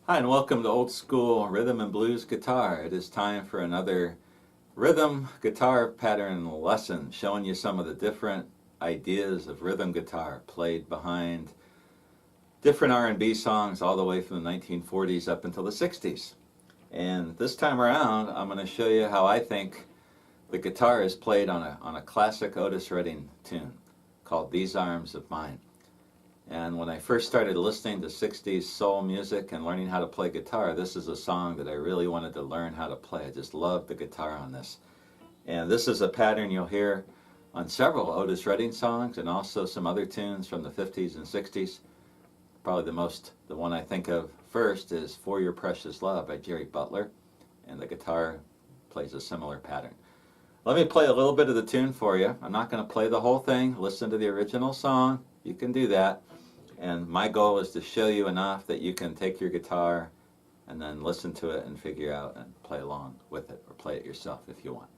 Hi, and welcome to Old School Rhythm and Blues Guitar. It is time for another rhythm guitar pattern lesson, showing you some of the different ideas of rhythm guitar played behind different R&B songs all the way from the 1940s up until the 60s. And this time around, I'm going to show you how I think the guitar is played on a classic Otis Redding tune called These Arms of Mine. And when I first started listening to 60s soul music and learning how to play guitar, this is a song that I really wanted to learn how to play. I just loved the guitar on this. And this is a pattern you'll hear on several Otis Redding songs and also some other tunes from the 50s and 60s. Probably the one I think of first is For Your Precious Love by Jerry Butler, and the guitar plays a similar pattern. Let me play a little bit of the tune for you. I'm not going to play the whole thing. Listen to the original song. You can do that. And my goal is to show you enough that you can take your guitar and then listen to it and figure out and play along with it, or play it yourself if you want.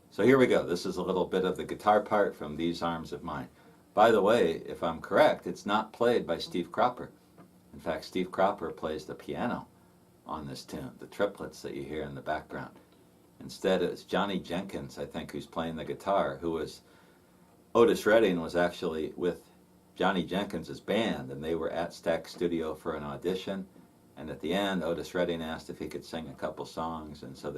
So here we go. This is a little bit of the guitar part from These Arms of Mine. By the way, if I'm correct, it's not played by Steve Cropper. In fact, Steve Cropper plays the piano on this tune, the triplets that you hear in the background. Instead, it's Johnny Jenkins, I think, who's playing the guitar, Otis Redding was actually with Johnny Jenkins' band, and they were at Stack Studio for an audition, and at the end Otis Redding asked if he could sing a couple songs, and so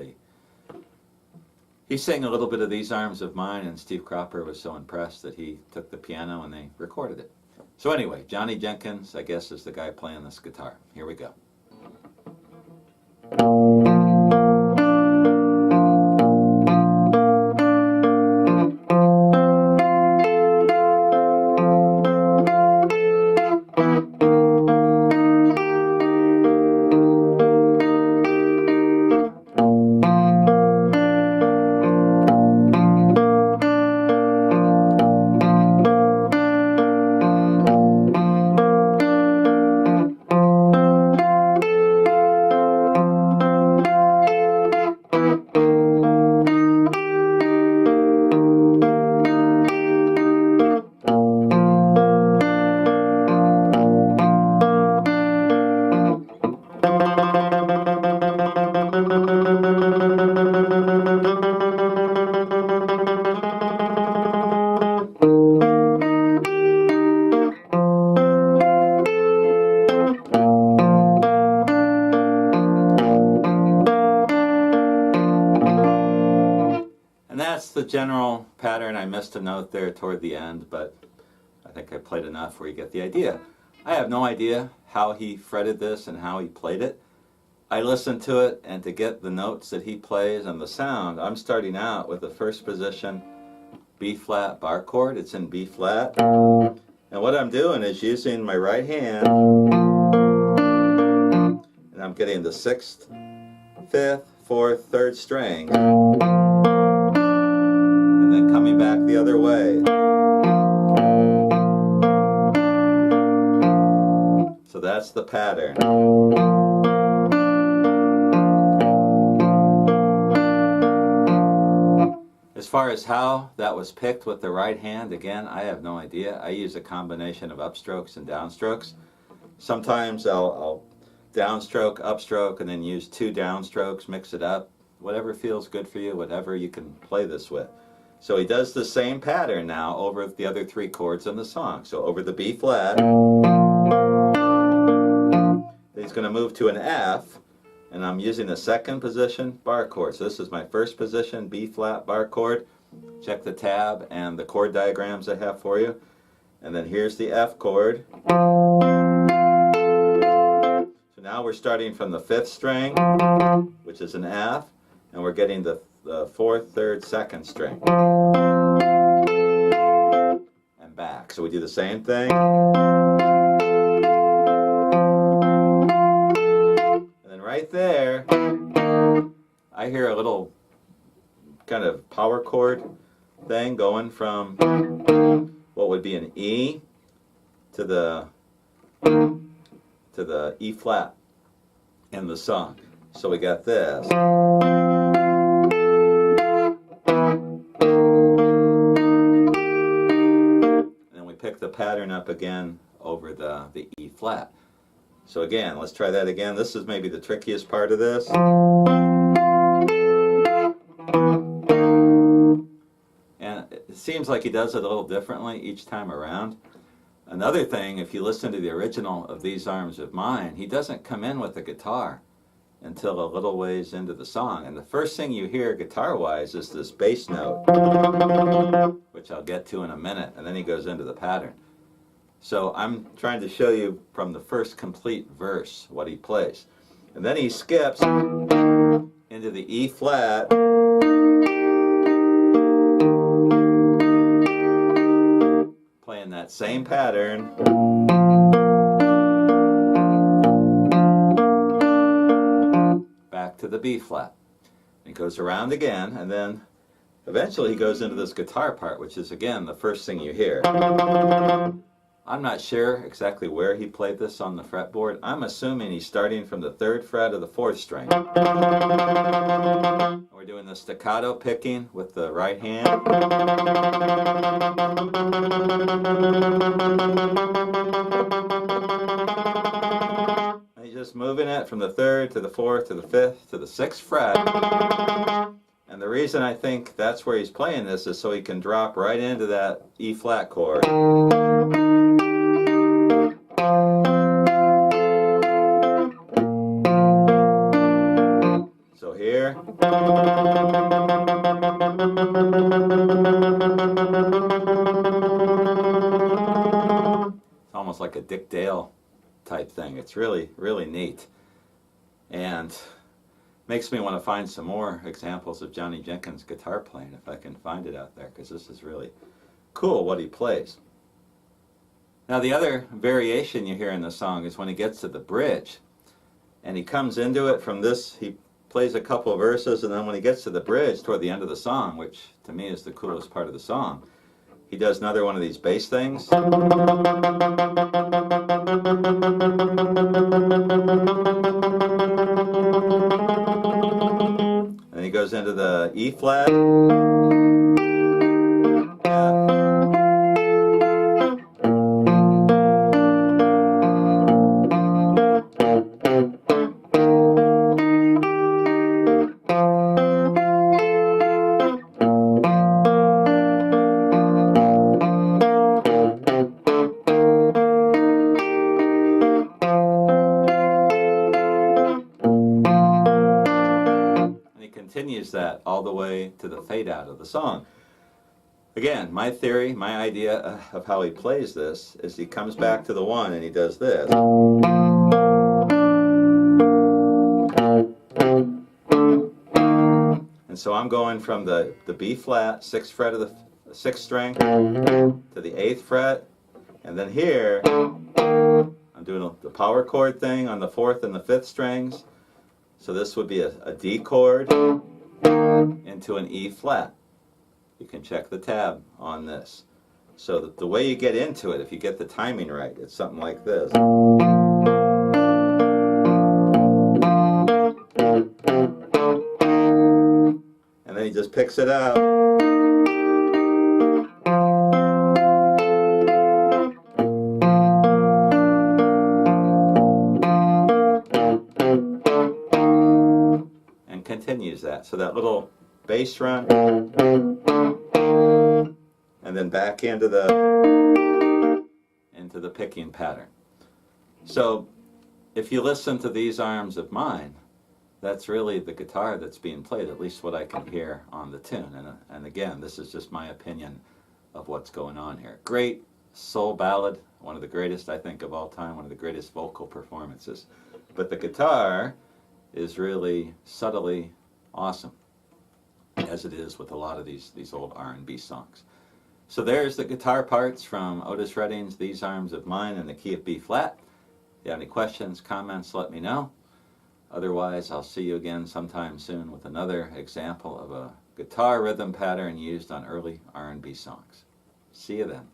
he sang a little bit of These Arms of Mine, and Steve Cropper was so impressed that he took the piano and they recorded it. So anyway, Johnny Jenkins, I guess, is the guy playing this guitar. Here we go. And that's the general pattern. I missed a note there toward the end, but I think I played enough where you get the idea. I have no idea how he fretted this and how he played it. I listened to it, and to get the notes that he plays and the sound, I'm starting out with the first position B-flat bar chord. It's in B-flat. And what I'm doing is using my right hand, and I'm getting the 6th, 5th, 4th, 3rd string, and then coming back the other way. So that's the pattern. As far as how that was picked with the right hand, again, I have no idea. I use a combination of upstrokes and downstrokes. Sometimes I'll downstroke, upstroke, and then use 2 downstrokes, mix it up. Whatever feels good for you, whatever you can play this with. So he does the same pattern now over the other 3 chords in the song. So over the B flat, he's going to move to an F, and I'm using the 2nd position bar chord. So this is my 1st position B flat bar chord. Check the tab and the chord diagrams I have for you. And then here's the F chord. So now we're starting from the 5th string, which is an F, and we're getting the 4th, 3rd, 2nd string. And back. So we do the same thing. Right there, I hear a little kind of power chord thing going from what would be an E to the E flat in the song. So we got this. And then we pick the pattern up again over the E flat. So again, let's try that again. This is maybe the trickiest part of this. And it seems like he does it a little differently each time around. Another thing, if you listen to the original of These Arms of Mine, he doesn't come in with the guitar until a little ways into the song. And the first thing you hear guitar-wise is this bass note, which I'll get to in a minute, and then he goes into the pattern. So I'm trying to show you from the first complete verse what he plays. And then he skips into the E flat, playing that same pattern. Back to the B flat. He goes around again, and then eventually he goes into this guitar part, which is again the first thing you hear. I'm not sure exactly where he played this on the fretboard. I'm assuming he's starting from the 3rd fret of the 4th string. We're doing the staccato picking with the right hand. He's just moving it from the 3rd to the 4th to the 5th to the 6th fret. And the reason I think that's where he's playing this is so he can drop right into that E flat chord. So here. It's almost like a Dick Dale type thing. It's really, really neat. And makes me want to find some more examples of Johnny Jenkins' guitar playing, if I can find it out there, because this is really cool what he plays. Now the other variation you hear in the song is when he gets to the bridge, and he comes into it from this, he plays a couple of verses, and then when he gets to the bridge toward the end of the song, which to me is the coolest part of the song, he does another one of these bass things. And he goes into the E flat. Continues that all the way to the fade out of the song. Again, my theory, my idea of how he plays this is he comes back to the 1 and he does this. And so I'm going from the B flat, 6th fret of the 6th string, to the 8th fret, and then here I'm doing the power chord thing on the 4th and the 5th strings. So this would be a D chord into an E flat. You can check the tab on this. So that the way you get into it, if you get the timing right, it's something like this. And then he just picks it up. Continues that. So that little bass run, and then back into the picking pattern. So if you listen to These Arms of Mine, that's really the guitar that's being played, at least what I can hear on the tune. And again, this is just my opinion of what's going on here. Great soul ballad, one of the greatest I think of all time, one of the greatest vocal performances. But the guitar is really subtly awesome, as it is with a lot of these old R&B songs. So there's the guitar parts from Otis Redding's These Arms of Mine in the key of B flat. If you have any questions, comments, let me know. Otherwise, I'll see you again sometime soon with another example of a guitar rhythm pattern used on early R&B songs. See you then.